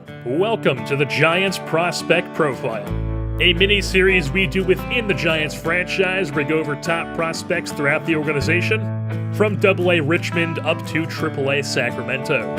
Welcome to the Giants Prospect Profile, a mini-series we do within the Giants franchise where we go over top prospects throughout the organization, from AA Richmond up to AAA Sacramento.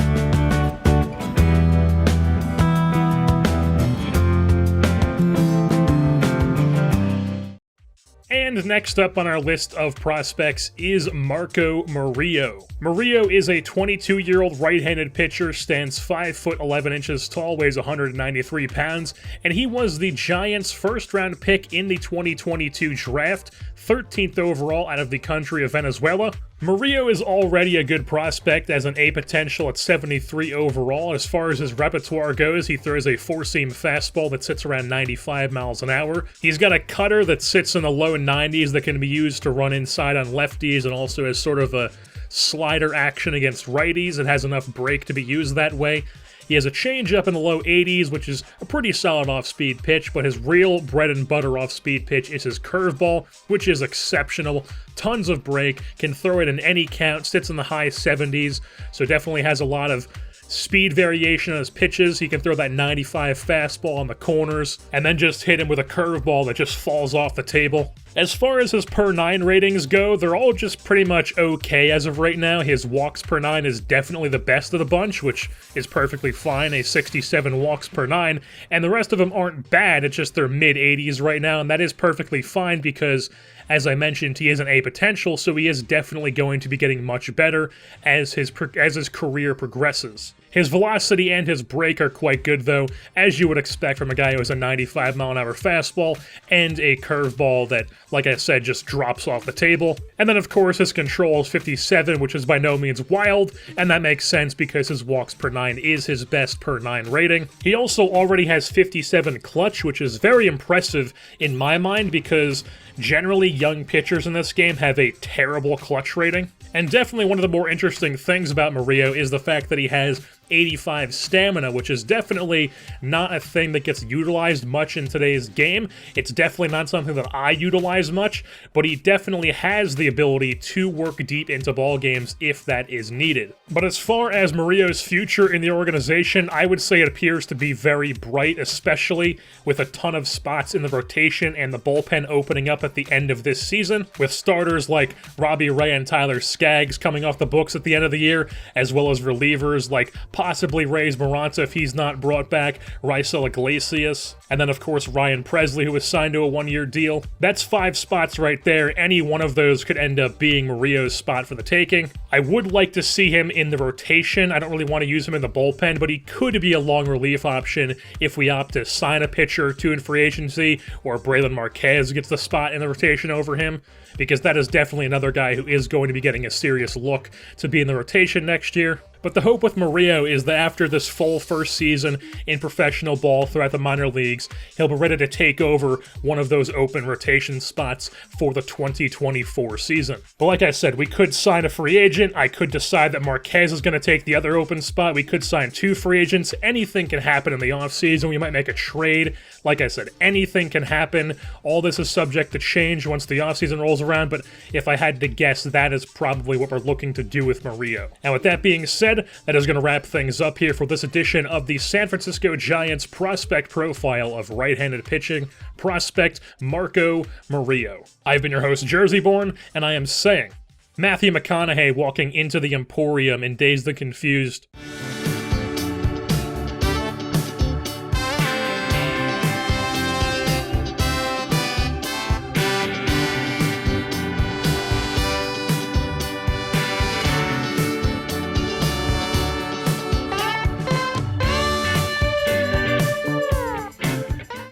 And next up on our list of prospects is Marco Morillo. Morillo is a 22-year-old right-handed pitcher, stands 5 foot 11 inches tall, weighs 193 pounds, and he was the Giants' first-round pick in the 2022 draft, 13th overall out of the country of Venezuela. Morillo is already a good prospect as an A potential at 73 overall. As far as his repertoire goes, he throws a four-seam fastball that sits around 95 miles an hour. He's got a cutter that sits in the low 90s that can be used to run inside on lefties and also as sort of a slider action against righties. It has enough break to be used that way. He has a changeup in the low 80s, which is a pretty solid off-speed pitch, but his real bread-and-butter off-speed pitch is his curveball, which is exceptional. Tons of break, can throw it in any count, sits in the high 70s, so definitely has a lot of speed variation on his pitches. He can throw that 95 fastball on the corners, and then just hit him with a curveball that just falls off the table. As far as his per 9 ratings go, they're all just pretty much okay as of right now. His walks per 9 is definitely the best of the bunch, which is perfectly fine, a 67 walks per 9, and the rest of them aren't bad, it's just they're mid-80s right now, and that is perfectly fine because, as I mentioned, he is an A potential, so he is definitely going to be getting much better as his career progresses. His velocity and his break are quite good, though, as you would expect from a guy who has a 95-mile-an-hour fastball and a curveball that, like I said, just drops off the table. And then, of course, his control is 57, which is by no means wild, and that makes sense because his walks per 9 is his best per 9 rating. He also already has 57 clutch, which is very impressive in my mind because generally young pitchers in this game have a terrible clutch rating. And definitely one of the more interesting things about Morillo is the fact that he has 85 stamina, which is definitely not a thing that gets utilized much in today's game. It's definitely not something that I utilize much, but he definitely has the ability to work deep into ball games if that is needed. But as far as Morillo's future in the organization, I would say it appears to be very bright, especially with a ton of spots in the rotation and the bullpen opening up at the end of this season, with starters like Robbie Ray and Tyler Skaggs coming off the books at the end of the year, as well as relievers like possibly Reyes Maranta if he's not brought back, Raisel Iglesias, and then of course Ryan Presley, who was signed to a one-year deal. That's 5 spots right there. Any one of those could end up being Morillo's spot for the taking. I would like to see him in the rotation. I don't really want to use him in the bullpen, but he could be a long relief option if we opt to sign a pitcher or two in free agency, or Braylon Marquez gets the spot in the rotation over him, because that is definitely another guy who is going to be getting a serious look to be in the rotation next year. But the hope with Morillo is that after this full first season in professional ball throughout the minor leagues, he'll be ready to take over one of those open rotation spots for the 2024 season. But like I said, we could sign a free agent. I could decide that Marquez is going to take the other open spot. We could sign 2 free agents. Anything can happen in the offseason. We might make a trade. Like I said, anything can happen. All this is subject to change once the offseason rolls around, but if I had to guess, that is probably what we're looking to do with Morillo. And with that being said, that is going to wrap things up here for this edition of the San Francisco Giants prospect profile of right-handed pitching prospect Marco Morillo. I've been your host, Jerseyborn, and I am saying, Matthew McConaughey walking into the Emporium in Dazed and Confused.